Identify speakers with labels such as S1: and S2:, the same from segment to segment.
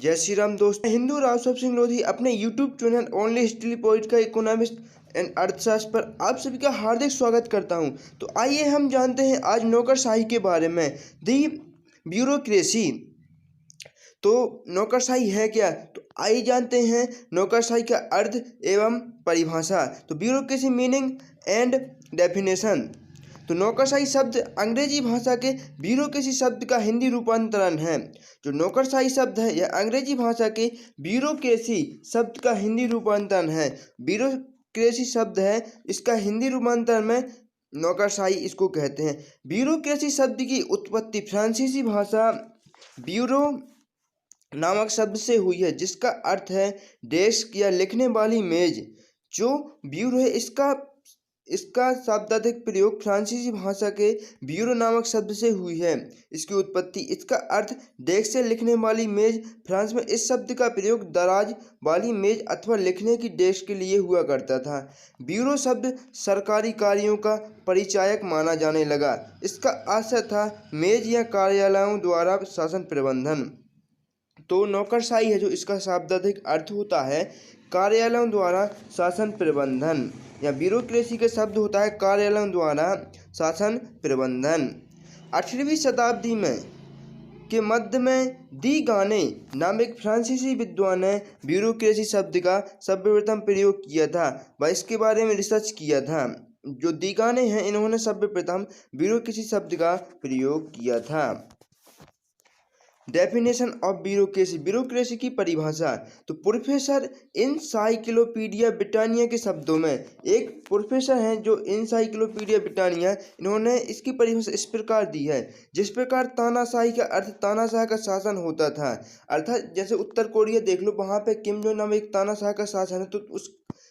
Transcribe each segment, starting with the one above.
S1: जय श्री राम दोस्तों। हिंदू राव सब सिंह लोधी अपने YouTube channel only history political economics and अर्थशास्त्र पर आप सभी का हार्दिक स्वागत करता हूं। तो आइए हम जानते हैं आज नौकरशाही के बारे में। दी ब्यूरोक्रेसी। तो नौकरशाही है क्या? तो आइए जानते हैं नौकरशाही का अर्थ एवं परिभाषा। तो ब्यूरोक्रेसी मीनिंग एंड डेफिनेशन। तो नौकरशाही शब्द अंग्रेजी भाषा के ब्यूरोक्रेसी शब्द का हिंदी रूपांतरण है। जो नौकरशाही शब्द है यह अंग्रेजी भाषा के ब्यूरोक्रेसी शब्द का हिंदी रूपांतरण है। ब्यूरोक्रेसी शब्द है, इसका हिंदी रूपांतरण में नौकरशाही इसको कहते हैं। ब्यूरोक्रेसी शब्द की उत्पत्ति फ्रांसीसी भाषा ब्यूरो नामक शब्द से हुई है, जिसका अर्थ है डेस्क या लिखने वाली मेज। जो ब्यूरो है इसका शाब्दिक प्रयोग फ्रांसीसी भाषा के ब्यूरो नामक शब्द से हुई है। इसकी उत्पत्ति, इसका अर्थ डेस्क से लिखने वाली मेज। फ्रांस में इस शब्द का प्रयोग दराज वाली मेज अथवा लिखने की डेस्क के लिए हुआ करता था। ब्यूरो शब्द सरकारी कार्यों का परिचायक माना जाने लगा। इसका आशय था मेज या कार्यालयों द्वारा शासन प्रबंधन। तो नौकरशाही है जो इसका शाब्दिक अर्थ होता है कार्यालयों द्वारा शासन प्रबंधन, या ब्यूरोक्रेसी का शब्द होता है कार्यालयों द्वारा शासन प्रबंधन। 18वीं शताब्दी में के मध्य में दी गाने नाम एक फ्रांसीसी विद्वान ने ब्यूरोक्रेसी शब्द का सर्वप्रथम प्रयोग किया था व इसके बारे में रिसर्च किया था। जो दी गाने हैं इन्होंने सर्वप्रथम ब्यूरोक्रेसी शब्द का प्रयोग किया था। Definition of bureaucracy. ब्यूरोक्रेसी की परिभाषा। तो प्रोफेसर इनसाइक्लोपीडिया ब्रिटानिया के शब्दों में, एक प्रोफेसर हैं जो इनसाइक्लोपीडिया ब्रिटानिया, इन्होंने इसकी परिभाषा इस प्रकार दी है। जिस प्रकार तानाशाही का अर्थ तानाशाह का शासन होता था, अर्थात जैसे उत्तर कोरिया देख लो, वहाँ पे किम जोंग नाम एक तानाशाह का शासन है, तो उस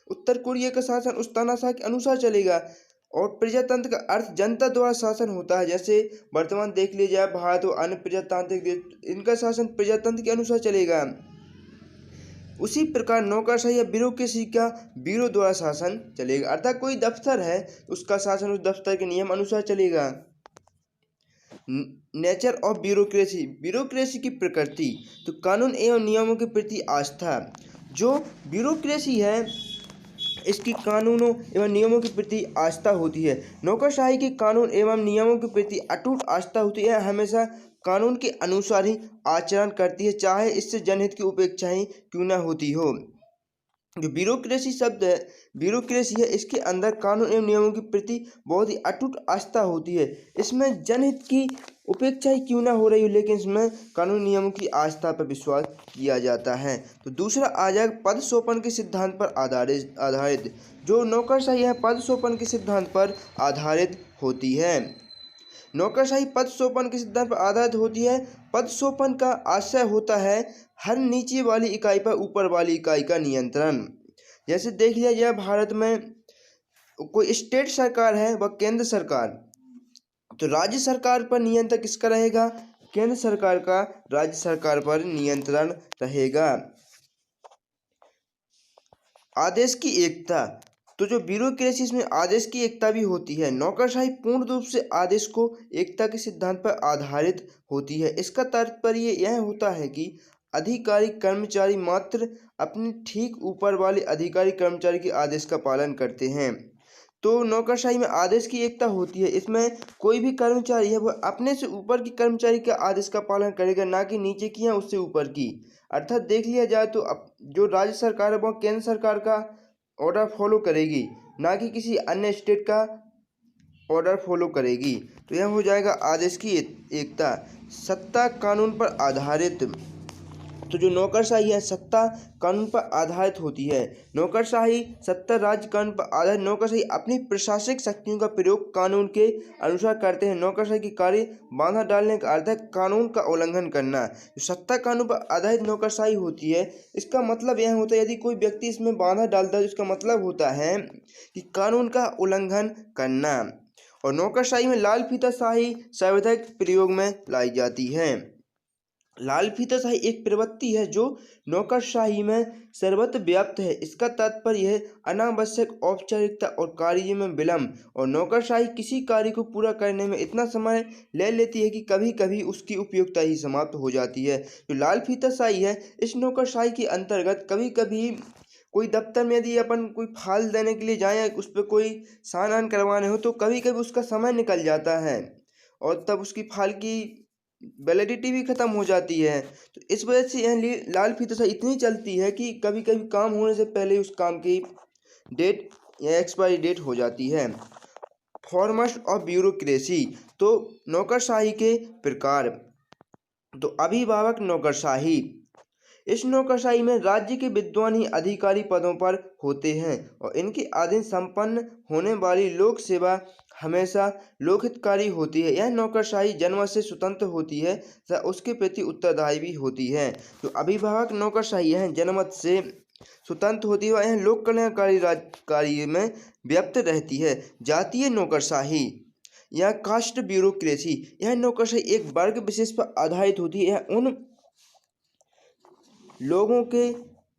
S1: उत्तर कोरिया का शासन उस तानाशाह के अनुसार चलेगा। और प्रजातंत्र का अर्थ जनता द्वारा शासन होता है। जैसे वर्तमान देख लिया जाए भारत और अन्य प्रजातांत्रिक देश, इनका शासन प्रजातंत्र के अनुसार चलेगा। उसी प्रकार नौकरशाही या ब्यूरोक्रेसी का ब्यूरो द्वारा शासन चलेगा, अर्थात कोई दफ्तर है उसका शासन उस दफ्तर के नियम अनुसार चलेगा। Nature of bureaucracy. ब्यूरोक्रेसी की प्रकृति। तो कानून एवं नियमों के प्रति आस्था। जो ब्यूरोक्रेसी है इसकी कानूनों एवं नियमों के प्रति आस्था होती है। नौकरशाही की कानून एवं नियमों के प्रति अटूट आस्था होती है। हमेशा कानून के अनुसार ही आचरण करती है, चाहे इससे जनहित की उपेक्षा ही क्यों न होती हो। जो ब्यूरोक्रेसी शब्द है, ब्यूरोक्रेसी है, इसके अंदर कानून एवं नियमों के प्रति बहुत ही अटूट आस्था होती है। इसमें जनहित की उपेक्षा ही क्यों ना हो रही हो, लेकिन इसमें कानूनी नियमों की आस्था पर विश्वास किया जाता है। तो दूसरा आ जाएगा पद सोपन के सिद्धांत पर आधारित। जो नौकरशाही है पद सोपन के सिद्धांत पर आधारित होती है। नौकरशाही पद सोपन के सिद्धांत पर आधारित होती है। पद सोपन का आशय होता है हर नीचे वाली इकाई पर ऊपर वाली इकाई का नियंत्रण। जैसे देख लिया जाए भारत में कोई स्टेट सरकार है व केंद्र सरकार, तो राज्य सरकार पर नियंत्रण किसका रहेगा? केंद्र सरकार का राज्य सरकार पर नियंत्रण रहेगा। आदेश की एकता। तो जो ब्यूरोक्रेसी इसमें आदेश की एकता भी होती है। नौकरशाही पूर्ण रूप से आदेश को एकता के सिद्धांत पर आधारित होती है। इसका तात्पर्य यह होता है कि अधिकारी कर्मचारी मात्र अपने ठीक ऊपर वाले अधिकारी कर्मचारी के आदेश का पालन करते हैं। तो नौकरशाही में आदेश की एकता होती है। इसमें कोई भी कर्मचारी है वह अपने से ऊपर की कर्मचारी के आदेश का पालन करेगा, ना कि नीचे की या उससे ऊपर की। अर्थात देख लिया जाए तो जो राज्य सरकार है वह केंद्र सरकार का ऑर्डर फॉलो करेगी, ना कि किसी अन्य स्टेट का ऑर्डर फॉलो करेगी। तो यह हो जाएगा आदेश की एकता। सत्ता कानून पर आधारित। तो जो नौकरशाही है सत्ता कानून पर आधारित होती है। नौकरशाही सत्ता राज्य कानून पर आधारित। नौकरशाही अपनी प्रशासनिक शक्तियों का प्रयोग कानून के अनुसार करते हैं। नौकरशाही की कार्य बाधा डालने का अर्थ है कानून का उल्लंघन करना। जो सत्ता कानून पर आधारित नौकरशाही होती है, इसका मतलब यह होता है यदि कोई व्यक्ति इसमें बाधा डालता है तो इसका मतलब होता है कि कानून का उल्लंघन करना। और नौकरशाही में लाल फीता शाही सर्वाधिक प्रयोग में लाई जाती है। लाल फीताशाही एक प्रवृत्ति है जो नौकरशाही में सर्वत्र व्याप्त है। इसका तात्पर्य यह अनावश्यक औपचारिकता और कार्य में विलंब और नौकरशाही किसी कार्य को पूरा करने में इतना समय ले लेती है कि कभी कभी उसकी उपयोगिता ही समाप्त हो जाती है। जो लाल फीताशाही है, इस नौकरशाही के अंतर्गत कभी कभी कोई दफ्तर में यदि अपन कोई फाइल देने के लिए जाए या उस पर कोई साइन करवाने हो तो कभी कभी उसका समय निकल जाता है और तब उसकी फाइल की वैलिडिटी भी ख़त्म हो जाती है। तो इस वजह से यह लाल फीताशाही इतनी चलती है कि कभी कभी काम होने से पहले उस काम की डेट या एक्सपायरी डेट हो जाती है। फॉर्म्स ऑफ ब्यूरोक्रेसी, तो नौकरशाही के प्रकार। तो अभिभावक नौकरशाही, इस नौकरशाही में राज्य के विद्वान ही अधिकारी पदों पर होते हैं और इनके अधीन संपन्न होने वाली लोक सेवा हमेशा लोकहितकारी होती है। यह नौकरशाही जन्म से स्वतंत्र होती है तथा उसके प्रति उत्तरदायी भी होती है। जो अभिभावक नौकरशाही है जन्मत से स्वतंत्र होती है और यह लोक कल्याणकारी कार्य में व्याप्त रहती है। जातीय नौकरशाही या कास्ट ब्यूरोक्रेसी, यह नौकरशाही एक वर्ग विशेष पर आधारित होती है। यह उन लोगों के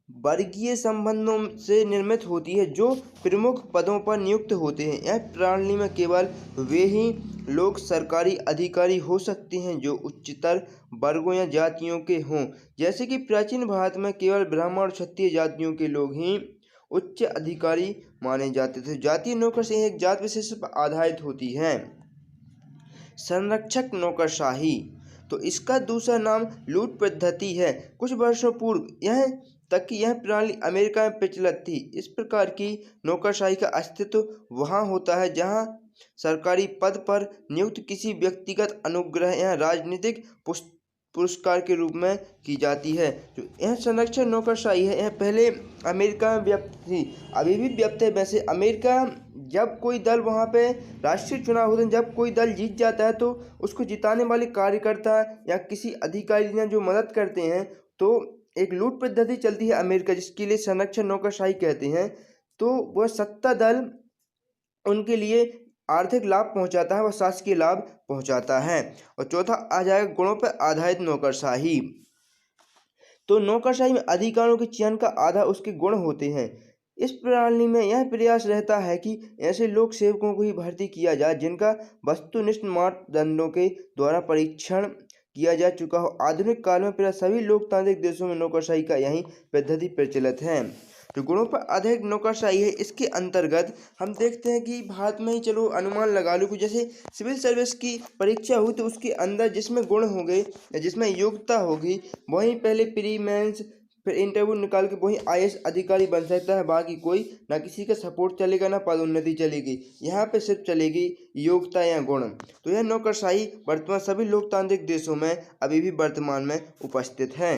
S1: वर्गीय संबंधों से निर्मित होती है जो प्रमुख पदों पर नियुक्त होते हैं। यह प्रणाली में केवल वे ही लोग सरकारी अधिकारी हो सकते हैं जो उच्चतर वर्गों या जातियों के हों, जैसे कि प्राचीन भारत में केवल ब्राह्मण और क्षत्रिय जातियों के लोग ही उच्च अधिकारी माने जाते थे। जातीय नौकरशाही एक जात विशेष पर आधारित होती है। संरक्षक नौकरशाही, तो इसका दूसरा नाम लूट पद्धति है। कुछ वर्षों पूर्व यह तक कि यह प्रणाली अमेरिका में प्रचलित थी। इस प्रकार की नौकरशाही का अस्तित्व वहाँ होता है जहाँ सरकारी पद पर नियुक्त किसी व्यक्तिगत अनुग्रह या राजनीतिक पुरस्कार के रूप में की जाती है। जो यह संरक्षक नौकरशाही है यह पहले अमेरिका में व्याप्त थी, अभी भी व्याप्त है। वैसे अमेरिका जब कोई दल वहाँ पे राष्ट्रीय चुनाव होते हैं, जब कोई दल जीत जाता है तो उसको जिताने वाले कार्यकर्ता या किसी अधिकारी ने जो मदद करते हैं तो एक लूट पद्धति चलती है अमेरिका, जिसके लिए संरक्षक नौकरशाही कहते हैं। तो वह सत्ता दल उनके लिए आर्थिक लाभ पहुंचाता है, वह शासकीय लाभ पहुंचाता है। और चौथा आ जाएगा गुणों पर आधारित नौकरशाही। तो नौकरशाही में अधिकारों के चयन का आधार उसके गुण होते हैं। इस प्रणाली में यह प्रयास रहता है कि ऐसे लोक सेवकों को ही भर्ती किया जाए जिनका वस्तुनिष्ठ मापदंडों के द्वारा परीक्षण किया जा चुका हो। आधुनिक काल में प्राय सभी लोकतांत्रिक देशों में नौकरशाही का यही पद्धति प्रचलित है। जो गुणों पर आधारित नौकरशाही है इसके अंतर्गत हम देखते हैं कि भारत में ही चलो अनुमान लगा लो कि जैसे सिविल सर्विस की परीक्षा हुई तो उसके अंदर जिसमें गुण होंगे या जिसमें योग्यता होगी वहीं पहले प्री मेंस फिर इंटरव्यू निकाल के वही आईएएस अधिकारी बन सकता है। बाकी कोई ना किसी का सपोर्ट चलेगा ना पदोन्नति चलेगी, यहाँ पे सिर्फ चलेगी योग्यता या गुण। तो यह नौकरशाही वर्तमान सभी लोकतांत्रिक देशों में अभी भी वर्तमान में उपस्थित है।